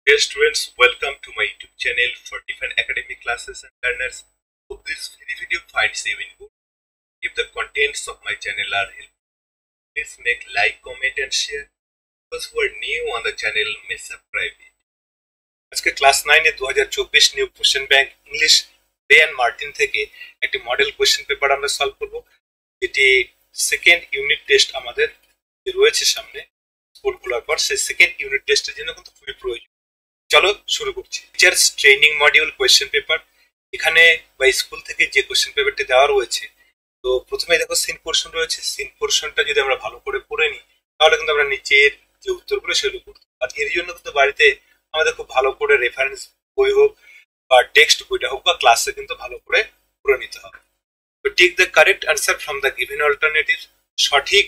Dear students, welcome to my YouTube channel for different academic classes and learners. Hope this video finds you in good. If the contents of my channel are helpful, please make like, comment and share. Those who are new on the channel may subscribe it. আজকে class 9 এ 2024 new question bank English রে and Martin থেকে একটি model question paper আমরা solve করব। এটি second unit test আমাদের রয়েছে সামনে স্কুলগুলোর পর, সেই সেকেন্ড ইউনিট টেস্টের জন্য কিন্তু খুবই প্রয়োজন। চলো শুরু করছি। Teachers training module question paper, এখানে বা স্কুল থেকে যে কোয়েশ্চেন পেপারটি দেওয়া রয়েছে, তো প্রথমে দেখো সিন পোর্শন রয়েছে। সিন পোর্শনটা যদি আমরা ভালো করে পড়ে নিই তাহলে কিন্তু আমরা নিচের যে উত্তরগুলো সেগুলো করতে, আর এর জন্য কিন্তু বাড়িতে আমাদের খুব ভালো করে রেফারেন্স বই হোক বা টেক্সট বইটা হোক বা ক্লাসে কিন্তু ভালো করে পড়ে নিতে হবে। তো take the correct answer from the given alternative, সঠিক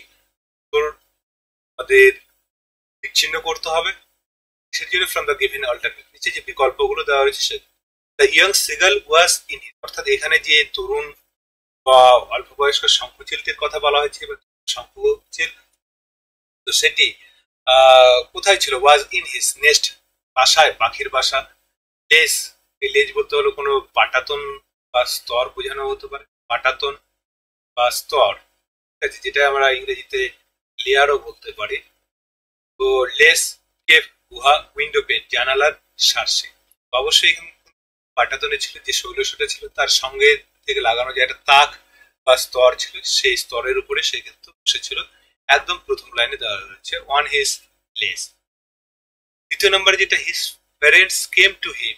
উত্তর আমাদের বিচ্ছিন্ন করতে হবে। সেজন্য ফ্রম দ্য গিভেন অল্টারনেটিভ, নিচে যে বিকল্পগুলো দেওয়া হয়েছে সেগুলো। The young seagull was in, অর্থাৎ এখানে যে তরুণ বা অল্প বয়স্ক শঙ্খচিলটির কথা বলা হয়েছে বা শঙ্খচিল, তো সেটি কোথায় ছিল? ওয়াজ ইন হিজ নেস্ট, বাসায়, পাখির বাসা। লেজ, এই লেজ বলতে হলো কোনো পাটাতন বা স্তর বোঝানো হতে পারে, পাটাতন বা স্তর, ঠিক আছে, যেটা আমরা ইংরেজিতে লেয়ারও বলতে পারি। তো লেস, কেভ, গুহা, উইন্ডো পেন, জানালার সার্সে। অবশ্যই এখানে পাটাতনে ছিল যে শৈলশটা ছিল, তার সঙ্গে থেকে লাগানো যে একটা তাক বা স্তর ছিল, সেই স্তরের উপরে সে কিন্তু বসেছিল। একদম প্রথম লাইনে দেওয়া হয়েছে অন হিজ লেস। দ্বিতীয় নম্বরে যেটা, his parents came to him,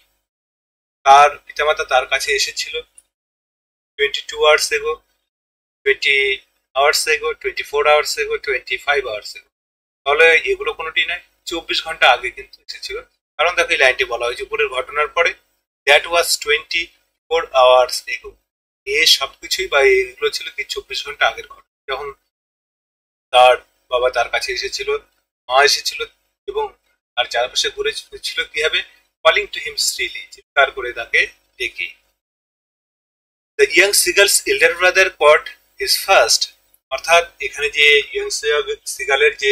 তার পিতামাতা তার কাছে এসেছিল 22 আওয়ার্স এগো, 20 আওয়ার্স এগো, 24 আওয়ার্স এগো, 25 আওয়ার্স এগো। তাহলে এগুলো কোনোটি নয়, 24 ঘন্টা আগে কিন্তু এসেছিল। কারণ দেখো এই লাইনটি বলা হয়েছে উপরের ঘটনার পরে, দ্যাট ওয়াজ 24 আওয়ার্স এগো। এ সবকিছুই বা এগুলো ছিল কি 24 ঘন্টা আগের ঘটনা, যখন তার বাবা তার কাছে এসেছিল, মা এসেছিল এবং তার চারপাশে ঘুরে ছিল কিভাবে, কলিং টু হিম শ্রীলি, চিৎকার করে তাকে ডেকে। The young seagulls elder brother caught his first, অর্থাৎ এখানে যে ইয়াং সিগালের যে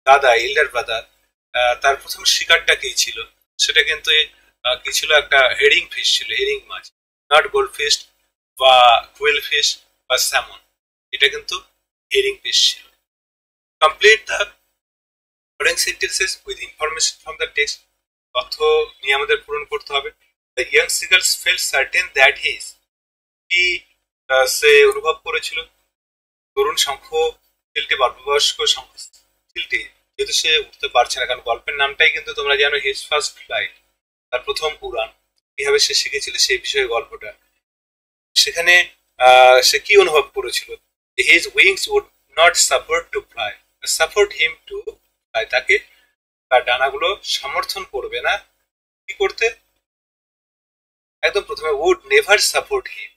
দাদা, এল্ডার ব্রাদার, তার প্রথম শিকারটা কি ছিল? সেটা কিন্তু কি ছিল? একটা হেরিং ফিশ ছিল, হেরিং মাছ, নট গোল্ড ফিশ বা কুয়েল ফিশ বা স্যামন, এটা কিন্তু হেরিং ফিশ ছিল। Complete the following sentences with information from the text, তথ্য নিয়ে আমাদের পূরণ করতে হবে। The young seagulls felt certain that his, কি সে অনুভব করেছিল? তরুণ শঙ্খ চিলটি বা অল্পবয়স্ক শঙ্খ চিলটি, যেহেতু সে উঠতে পারছে না, কারণ গল্পের নামটাই কিন্তু তোমরা জানো হিজ ফার্স্ট ফ্লাইট, তার প্রথম উড়ান, কিভাবে সে শিখেছিল সেই বিষয়ে গল্পটা। সেখানে সে কি অনুভব করেছিল? His wings would not support to fly, support him to fly, তাকে তার ডানাগুলো সমর্থন করবে না কি করতে? একদম প্রথমে উড নেভার সাপোর্ট হিম,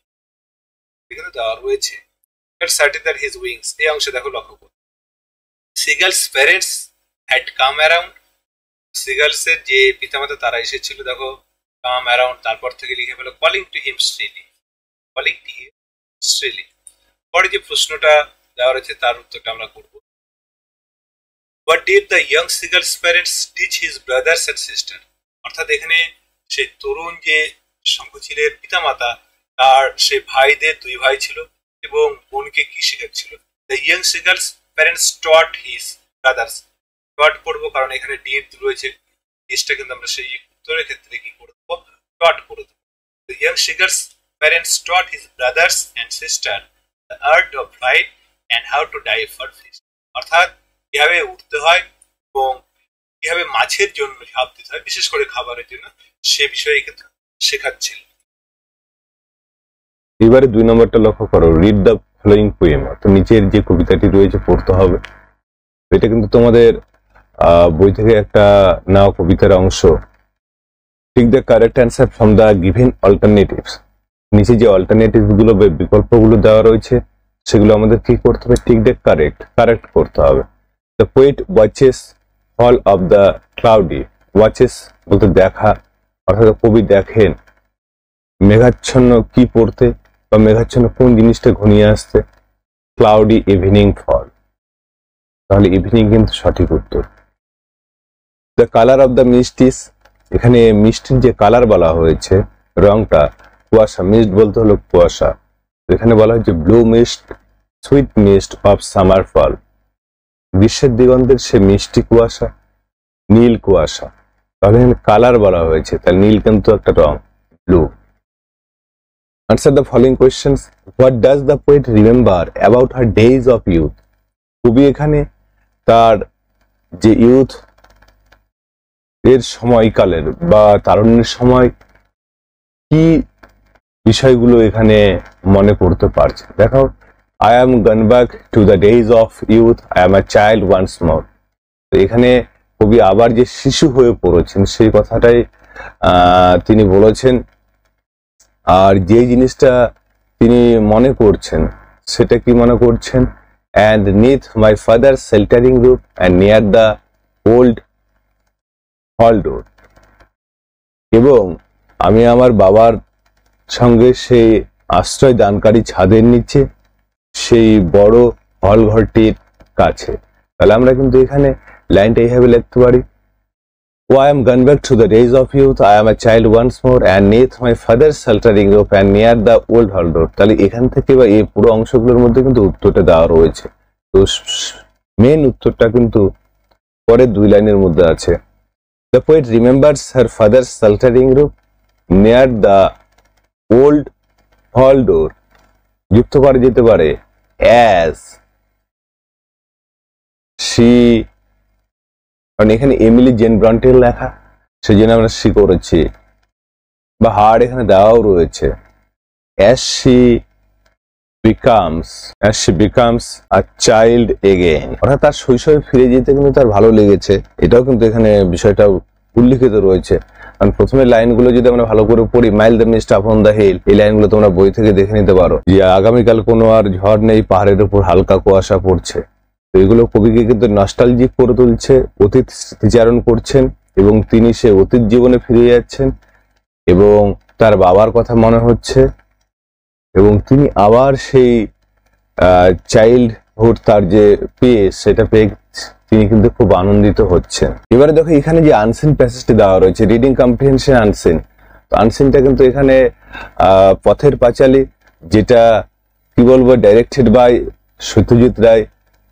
এখানে দেওয়া রয়েছে সার্টেন দ্যাট হিজ উইংস, এই অংশে দেখো লক্ষ্য করো। Seagulls parents had come around, seagulls এর যে পিতামাতা তারা এসেছিল, দেখো কাম অ্যারাউন্ড, তারপর থেকে লিখে ফেলো calling to him shrilly, calling to him shrilly. পরে যে প্রশ্নটা দেওয়া রয়েছে তার উত্তরটা আমরা করব। What did the young seagulls parents teach his brothers and sister, অর্থাৎ এখানে সেই তরুণ যে শঙ্খচিলের পিতামাতা, তার সে ভাইদের, দুই ভাই ছিল এবং বোনকে কি শেখাচ্ছিল? The young seagulls parents taught his brothers, taught করবো কারণ এখানে ডিড রয়েছে, ডিসটা কিন্তু আমরা সেই উত্তরের ক্ষেত্রে কি করে দেবো? টট করে দেবো। The young seagulls parents taught his brothers and sister the art of flight and how to dive for fish, অর্থাৎ কিভাবে উঠতে হয় এবং কিভাবে মাছের জন্য ঝাঁপ দিতে হয়, বিশেষ করে খাবারের জন্য, সে বিষয়ে কিন্তু শেখাচ্ছিল। এবারে 2 নম্বরটা লক্ষ্য করো, রিড দ্য ফলোইং পোয়েম, তো নিচের যে কবিতাটি রয়েছে পড়তে হবে। এটা কিন্তু তোমাদের বই থেকে একটা নেওয়া কবিতার অংশ। Take the correct answer from the given alternatives, নিচে যে অল্টারনেটিভ গুলো বা বিকল্পগুলো দেওয়া রয়েছে সেগুলো আমাদের কি করতে হবে? টেক দ্য কারেক্ট করতে হবে। The poet watches fall of the cloudy, watches বলতে দেখা, অর্থাৎ কবি দেখেন মেঘাচ্ছন্ন কি পড়তে বা মেঘাচ্ছন্ন কোন জিনিসটা ঘনিয়ে আসতে? ক্লাউডি ইভিনিং ফল, তাহলে ইভিনিং কিন্তু সঠিক উত্তর। The colour of the mist is, এখানে মিষ্টির যে কালার বলা হয়েছে, রংটা কুয়াশা, মিস্ট বলতে হলো কুয়াশা, এখানে বলা হয়েছে blue mist, sweet mist of summer fall, গ্রীষ্মের দিগন্তের সে মিষ্টি কুয়াশা, নীল কুয়াশা। তাহলে এখানে কালার বলা হয়েছে, তাহলে নীল কিন্তু একটা রং, blue. Answer the following questions. What does the poet remember about her days of youth? কবি এখানে তার যে ইউথ এর সময়কালের বা তারুণ্যের সময় কি বিষয়গুলো এখানে মনে করতে পারছে। দেখো, I am gone back to the days of youth, I am a child once more. তো এখানে কবি আবার যে শিশু হয়ে পড়েছেন সেই কথাটাই তিনি বলেছেন। আর যে জিনিসটা তিনি মনে করছেন সেটা কি মনে করছেন, and neath my father's sheltering roof and near the old hall door, এবং আমি আমার বাবার সঙ্গে সেই আশ্রয় দানকারী ছাদের নিচে সেই বড় হল ঘরটির কাছে। তাহলে আমরা কিন্তু এখানে লাইনটা এইভাবে লিখতে পারি, I am gone back to the days of youth, I am a child once more and neath my father's sheltering roof and near the old hall door. তাহলে এখান থেকে বা এই পুরো অংশগুলোর মধ্যে কিন্তু উত্তরটা দেওয়া রয়েছে। তো মেন উত্তরটা কিন্তু পরের দুই লাইনের মধ্যে আছে। The poet remembers her father's sheltering roof near the old hall door, যুক্ত করা যেতে পারে as she, কারণ এখানে এমিলি জেন ব্রন্টের লেখা, সেই জন্য আমরা সি করেছি, বা হার এখানে দেওয়াও রয়েছে, as she becomes a child again, অর্থাৎ তার শৈশবে ফিরে যেতে কিন্তু তার ভালো লেগেছে। এটাও কিন্তু এখানে বিষয়টা উল্লিখিত রয়েছে। কারণ প্রথমে লাইনগুলো যদি আমরা ভালো করে পড়ি, mile the mist upon the hill, এই লাইনগুলো তোমরা বই থেকে দেখে নিতে পারো যে আগামীকাল কোনো আর ঝড় নেই, পাহাড়ের উপর হালকা কুয়াশা পড়ছে। তো এগুলো কবিকে কিন্তু নস্টালজিক করে তুলছে, অতীত স্মৃতিচারণ করছেন এবং তিনি সে অতীত জীবনে ফিরে যাচ্ছেন এবং তার বাবার কথা মনে হচ্ছে এবং তিনি আবার সেই চাইল্ডহুড তার যে পেয়ে সেটা পেয়ে তিনি কিন্তু খুব আনন্দিত হচ্ছেন। এবারে দেখো এখানে যে আনসিন প্যাসেজটি দেওয়া রয়েছে, রিডিং কম্প্রিহেনশন আনসিন, তো আনসিনটা কিন্তু এখানে পথের পাঁচালী, যেটা কি বলবো ডাইরেক্টেড বাই সত্যজিৎ রায়,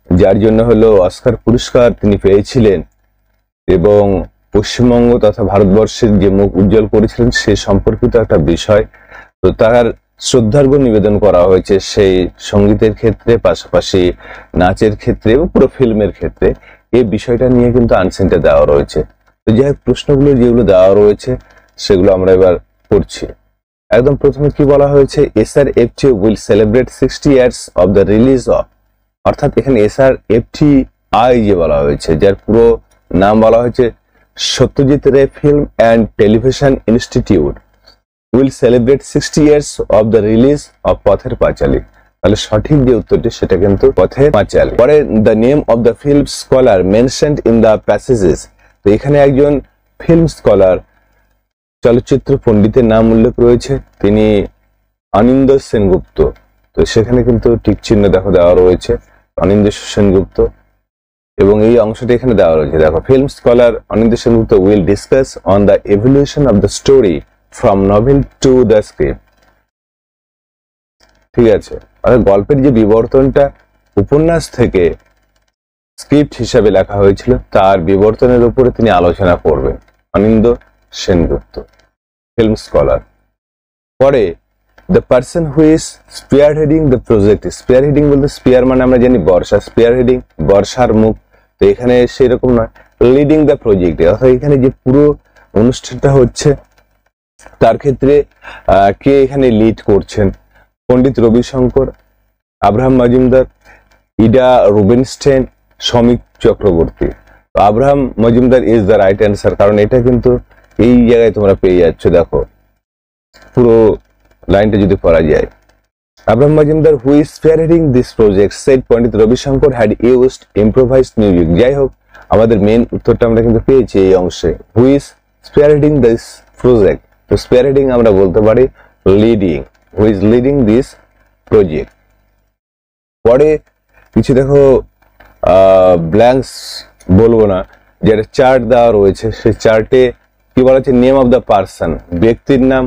যার জন্য হলো অস্কার পুরস্কার তিনি পেয়েছিলেন এবং পশ্চিমবঙ্গ তথা ভারতবর্ষের যে মুখ উজ্জ্বল করেছিলেন সে সম্পর্কিত একটা বিষয়। তো তার শ্রদ্ধার্ঘ্য নিবেদন করা হয়েছে সেই সঙ্গীতের ক্ষেত্রে, পাশাপাশি নাচের ক্ষেত্রে এবং পুরো ফিল্মের ক্ষেত্রে। এই বিষয়টা নিয়ে কিন্তু আনসিনটা দেওয়া রয়েছে। তো যাই হোক, প্রশ্নগুলো যেগুলো দেওয়া রয়েছে সেগুলো আমরা এবার করছি। একদম প্রথমে কি বলা হয়েছে, SRFT will celebrate 60 years of the release of, অর্থাৎ এখানে SRFTI যে বলা হয়েছে, যার পুরো নাম বলা হয়েছে সত্যজিৎ রে film and television institute, will celebrate 60 years of the release of Pather Panchali. তাহলে সঠিক যে উত্তরটি সেটা কিন্তু পথের পাঁচালী। পরে the name of the film scholar mentioned in the passages, তো এখানে একজন ফিল্ম স্কলার চলচ্চিত্র পণ্ডিতের নাম উল্লেখ রয়েছে, তিনি অনিন্দ্য সেনগুপ্ত। তো সেখানে কিন্তু টিক চিহ্ন দেখো দেওয়া রয়েছে অনিন্দ্য সেনগুপ্ত, এবং এই অংশটা এখানে দেওয়া রয়েছে। দেখো, film scholar Anindya Sengupta will discuss on the evolution of the story from novel to the script. ঠিক আছে, অর্থাৎ গল্পের যে বিবর্তনটা উপন্যাস থেকে স্ক্রিপ্ট হিসাবে লেখা হয়েছিল তার বিবর্তনের উপরে তিনি আলোচনা করবেন, অনিন্দ্য সেনগুপ্ত ফিল্ম স্কলার। পরে the person who is spearheading the project, spearheading বলতে স্পিয়ার মানে আমরা জানি বর্ষা, স্পিয়ারহেডিং বর্ষার মুখ, তো এখানে সেরকম নয়, লিডিং দ্য প্রজেক্ট, অর্থাৎ এখানে যে পুরো অনুষ্ঠানটা হচ্ছে তার ক্ষেত্রে কে এখানে লিড করছেন, পণ্ডিত রবিশঙ্কর, আব্রাহাম মজুমদার, ইডা রুবেনস্টেন, শ্রমিক চক্রবর্তী। তো Abraham Majumdar is the right answer, কারণ এটা কিন্তু এই জায়গায় তোমরা পেয়ে যাচ্ছ। দেখো পুরো লাইনটা যদি পড়া যায়, Abraham Majumdar who is spearheading this project said Pandit Ravishankar had used improvised music. যাই হোক, আমাদের মেন উত্তরটা আমরা কিন্তু পেয়েছি এই অংশে, হু ইজ স্পিয়ারহেডিং দিস প্রজেক্ট। তো স্পিয়ারহেডিং আমরা বলতে পারি leading, who is leading this project. পরে কিছু দেখো ব্ল্যাঙ্কস বলবো না, যেটা চার্ট দেওয়া রয়েছে সেই চার্টে কি বলা হচ্ছে, নেম অফ দ্য পার্সন, ব্যক্তির নাম,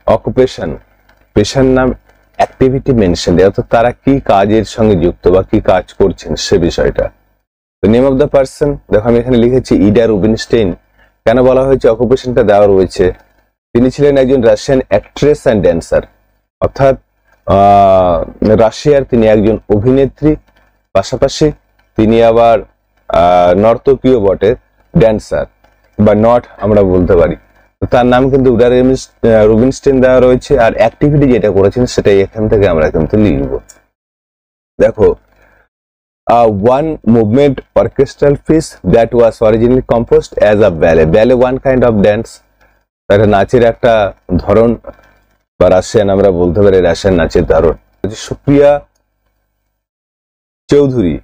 অকুপেশন, পেশার নাম, অ্যাক্টিভিটি মেনশন, অর্থাৎ তারা কি কাজের সঙ্গে যুক্ত বা কি কাজ করছেন সে বিষয়টা। তো নেম অফ দ্য পার্সন দেখো আমি এখানে লিখেছি ইডা রুবিনস্টেইন। কেন বলা হয়েছে, অকুপেশনটা দেওয়া রয়েছে, তিনি ছিলেন একজন রাশিয়ান অ্যাক্ট্রেস অ্যান্ড ড্যান্সার, অর্থাৎ রাশিয়ার তিনি একজন অভিনেত্রী, পাশাপাশি তিনি আবার নর্তকীয় বটে, ড্যান্সার বা নট আমরা বলতে পারি। তার নাম কিন্তু উডা রুবিনস্টেইন দেওয়া রয়েছে, আর অ্যাক্টিভিটি যেটা করেছেন সেটাই এখান থেকে আমরা কিন্তু লিখব। দেখো, one movement orchestral piece that was originally composed as a ballet. Ballet one kind of dance, একটা নাচের একটা ধরন বা রাশিয়ান আমরা বলতে পারি রাশিয়ান নাচের ধরন। সুপ্রিয়া চৌধুরী,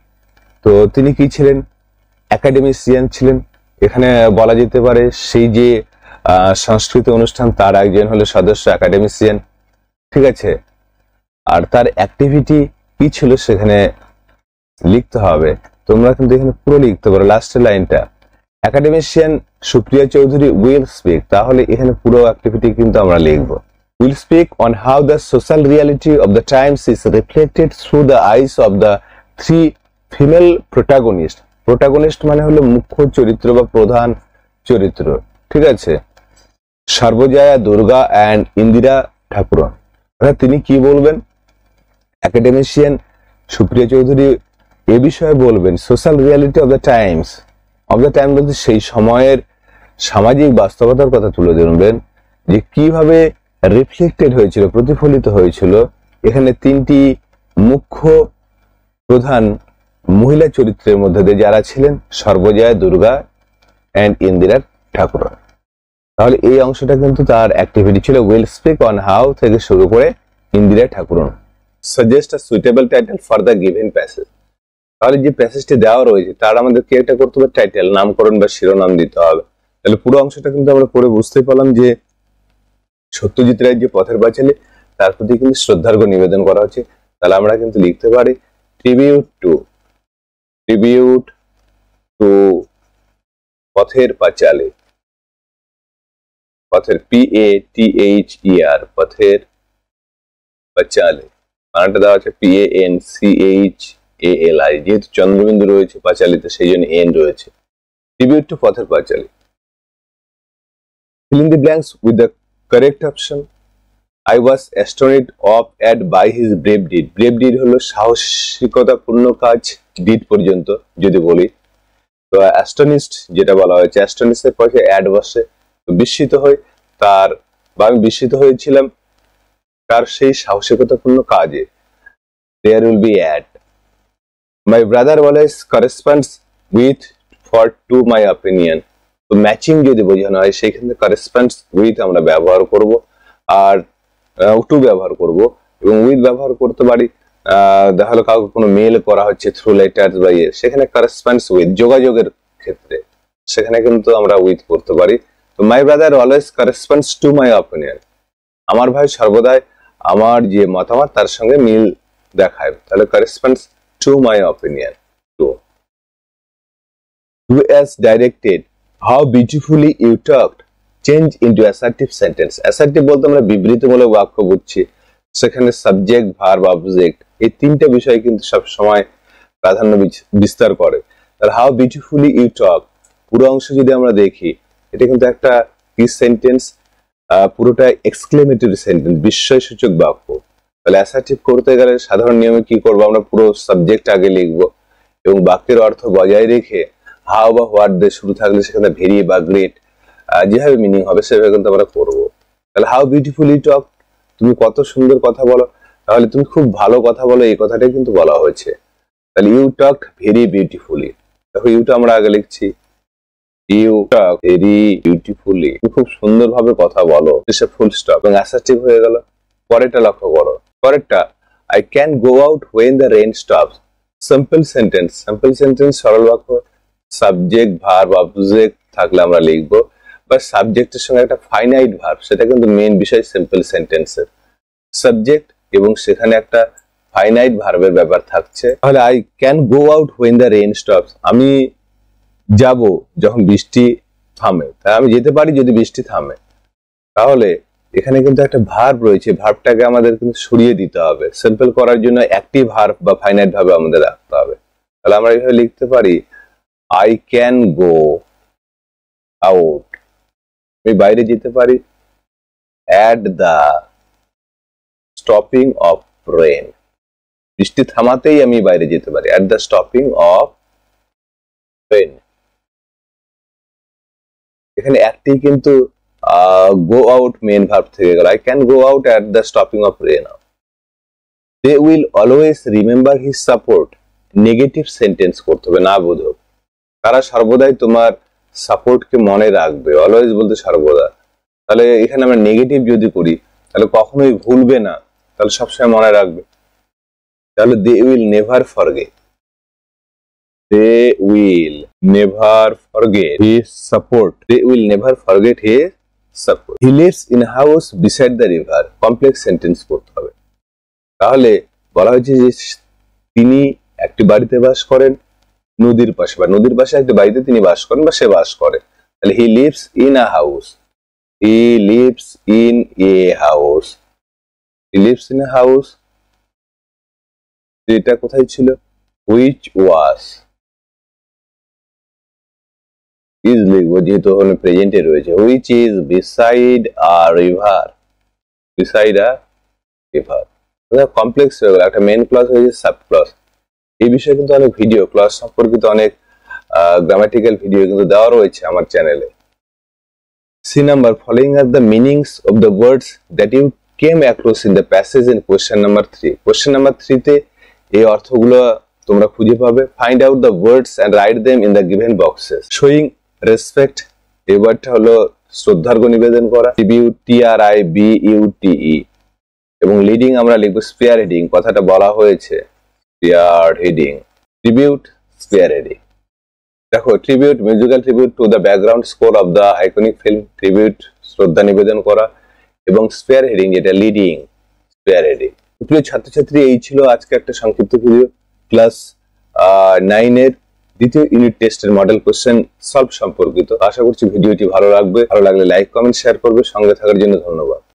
তো তিনি কি ছিলেন, একাডেমিশিয়ান ছিলেন। এখানে বলা যেতে পারে সেই যে সংস্কৃত অনুষ্ঠান তার একজন হলো সদস্য একাডেমিশিয়ান, ঠিক আছে। আর তার অ্যাক্টিভিটি কি ছিল সেখানে লিখতে হবে, তোমরা কিন্তু এখানে পুরো লিখতে পারো। লাস্টের লাইনটা academician Supriya Chowdhury will speak, তাহলে এখানে পুরো অ্যাক্টিভিটি কিন্তু আমরা লিখবো। Will speak on how the social reality of the Times is reflected through the eyes of the three female protagonist. Protagonist মানে হলো মুখ্য চরিত্র বা প্রধান চরিত্র, ঠিক আছে, সর্বজয়া দুর্গা অ্যান্ড ইন্দিরা ঠাকুরন। তিনি কি বলবেন, একাডেমিশিয়ান সুপ্রিয়া চৌধুরী এ বিষয়ে বলবেন social reality of the Times. Of the time বলতে সেই সময়ের সামাজিক বাস্তবতার কথা তুলে ধরবেন, যে কিভাবে রিফ্লেক্টেড হয়েছিল, প্রতিফলিত হয়েছিল এখানে তিনটি মুখ্য প্রধান মহিলা চরিত্রের মধ্যে দিয়ে, যারা ছিলেন সর্বজয়া দুর্গা অ্যান্ড ইন্দিরা ঠাকুর। তাহলে এই অংশটা কিন্তু তার অ্যাক্টিভিটি ছিল। উইল স্পিক অন হাউ থেকে শুরু করে Indira Thakuran. Suggest a suitable title for the given passage. তাহলে যে প্যাসেজটি দেওয়া রয়েছে তার আমাদের কি একটা করতে হবে, টাইটেল, নামকরণ বা শিরোনাম দিতে হবে। তাহলে পুরো অংশটা কিন্তু আমরা পড়ে বুঝতে পারলাম যে সত্যজিৎ রায়ের যে পথের পাঁচালী তার প্রতি কিন্তু শ্রদ্ধার্ঘ্য নিবেদন করা হচ্ছে। তাহলে আমরা কিন্তু লিখতে পারি ট্রিবিউট টু পথের পাঁচালী, পথের PATHER, পথের পাঁচালী, বানানটা দেওয়া আছে PANCHALI, যেহেতু চন্দ্রবিন্দু রয়েছে পাঁচালীতে সেই জন্য এন রয়েছে। Tribute to Pather Panchali. Fill in the blanks with the correct option. I was astonished at by his brave deed. Brave deed হলো সাহসিকতাপূর্ণ কাজ, ডিড পর্যন্ত যদি বলি তো অ্যাস্টনিশড যেটা বলা হয়েছে, অ্যাস্টনিশের পরে অ্যাড বসে, তো বিস্মিত হই তার, বা আমি বিস্মিত হয়েছিলাম তার সেই সাহসিকতাপূর্ণ কাজে। There will be add. My brother always corresponds with for to my opinion. তো ম্যাচিং যদি বোঝানো হয় সেখানে corresponds with আমরা ব্যবহার করব, আর টু ব্যবহার করব, এবং উইথ ব্যবহার করতে পারি দেখা হলো কাউকে কোনো মেল করা হচ্ছে থ্রু লেটার্স বা ইয়ে, সেখানে corresponds with যোগাযোগের ক্ষেত্রে সেখানে কিন্তু আমরা উইথ করতে পারি। তো my brother always corresponds to my opinion, আমার ভাই সর্বদাই আমার যে মতামত তার সঙ্গে মিল দেখায়, তাহলে corresponds to my opinion. To as directed, how beautifully you talked, change into assertive sentence. Assertive বলতে আমরা বিবৃতিমূলক বাক্য বুঝছি, সেখানে সাবজেক্ট, ভার্ব, অবজেক্ট এই তিনটা বিষয় কিন্তু সব সময় প্রাধান্য বিস্তার করে। তাহলে হাউ বিউটিফুলি ইউ টক পুরো অংশ যদি আমরা দেখি, এটা কিন্তু একটা কি সেন্টেন্স, পুরোটা এক্সক্লেমেটরি সেন্টেন্স, বিস্ময়সূচক বাক্য। তাহলে অ্যাসার্টিভ করতে গেলে সাধারণ নিয়মে কি করবো, আমরা পুরো সাবজেক্ট আগে লিখবো এবং বাক্যের অর্থ বজায় রেখে হাউ বা হোয়াট দিয়ে শুরু থাকলে সেখানে ভেরি বা গ্রেট যেভাবে মিনিং হবে সেভাবে কিন্তু আমরা করবো। তাহলে হাউ বিউটিফুলি টক, তুমি কত সুন্দর কথা বলো, তাহলে তুমি খুব ভালো কথা বলো, এই কথাটাই কিন্তু বলা হয়েছে। তাহলে ইউ টক ভেরি বিউটিফুলি, দেখো ইউটা আমরা আগে লিখছি, ইউ টক ভেরি বিউটিফুলি, তুমি খুব সুন্দরভাবে কথা বলো, সে ফুল স্টপ এবং অ্যাসার্টিভ হয়ে গেল। পরেরটা লক্ষ্য করো, পরেরটা I can go out when the rain stops. Simple sentence, simple sentence সরল বাক্য, সাবজেক্ট, ভার্ব, অবজেক্ট থাকলে আমরা লিখবো, বা সাবজেক্টের সঙ্গে একটা ফাইনাইট ভার্ব, সেটা কিন্তু মেইন বিষয় সিম্পল সেন্টেন্সের, সাবজেক্ট এবং সেখানে একটা ফাইনাইট ভার্বের ব্যাপার থাকছে। তাহলে I can go out when the rain stops, আমি যাব যখন বৃষ্টি থামে, তাই আমি যেতে পারি যদি বৃষ্টি থামে। তাহলে এখানে কিন্তু একটা ভার্ব রয়েছে, ভার্বটাকে আমাদের কিন্তু সরিয়ে দিতে হবে। সিম্পল করার জন্য অ্যাক্টিভ ভার্ব বা ফাইনাইট ভাবে আমাদের রাখতে হবে। তাহলে আমরা এইভাবে লিখতে পারি, আই ক্যান গো আউট, আমি বাইরে যেতে পারি, at the stopping of rain, বৃষ্টি থামাতেই আমি বাইরে যেতে পারি, at the stopping of rain. এখানে একটি কিন্তু গো আউট মেন ভার্ব থেকে গেল, I can go out at the stopping of rain. They will always remember his support, negative sentence করতে হবে, না বোধক। তারা সর্বদাই তোমার সাপোর্টকে মনে রাখবে, অলওয়েজ বলতে সর্বদা। তাহলে এখানে আমরা নেগেটিভ যদি করি তাহলে কখনোই ভুলবে না, তাহলে সবসময় মনে রাখবে। তাহলে they will never forget, they will never forget his support, they will never forget his support. He lives in house beside the river, complex sentence করতে হবে। তাহলে বলা হয়েছে যে তিনি একটি বাড়িতে বাস করেন নদীর পাশে, বা নদীর পাশে একটি বাড়িতে তিনি বাস করেন বা সে বাস করে। তাহলে হি lives in a house, he lives in a house, he lives in a house. এটা কোথায় ছিল, হুইচ ওয়াজ, ইজ লিখবো যেহেতু ওখানে প্রেজেন্টে রয়েছে, which is beside a river, beside a river. Complex হয়ে গেল, একটা মেন ক্লজ হয়েছে সাব ক্লজ। এই বিষয়ে কিন্তু অনেক ভিডিও, ক্লজ সম্পর্কিত অনেক গ্রামাটিক্যাল ভিডিও কিন্তু দেওয়া রয়েছে আমার চ্যানেলে। C number, following are the meanings of the words that you came across in the passage in question number 3। Question number 3 তে এই অর্থগুলো তোমরা খুঁজে পাবে। Find out the words and write them in the given boxes. Showing respect, এই ওয়ার্ডটা হলো শ্রদ্ধার্ঘ নিবেদন করা, TRIBUTE। এবং লিডিং আমরা লিখবো স্পেয়ার হেডিং, কথাটা বলা হয়েছে spear heading, tribute spear heading. দেখো, tribute musical tribute to the background score of the iconic film, tribute শ্রদ্ধা নিবেদন করা, এবং স্পেয়ার হেডিং যেটা লিডিং স্পেয়ার হেডিং। প্রিয় ছাত্রছাত্রী, এই ছিল আজকে একটা সংক্ষিপ্ত ভিডিও ক্লাস 9 এর দ্বিতীয় ইউনিট টেস্টের মডেল কোশ্চেন সলভ সম্পর্কিত। আশা করছি ভিডিওটি ভালো লাগবে, ভালো লাগলে লাইক কমেন্ট শেয়ার করবে। সঙ্গে থাকার জন্য ধন্যবাদ।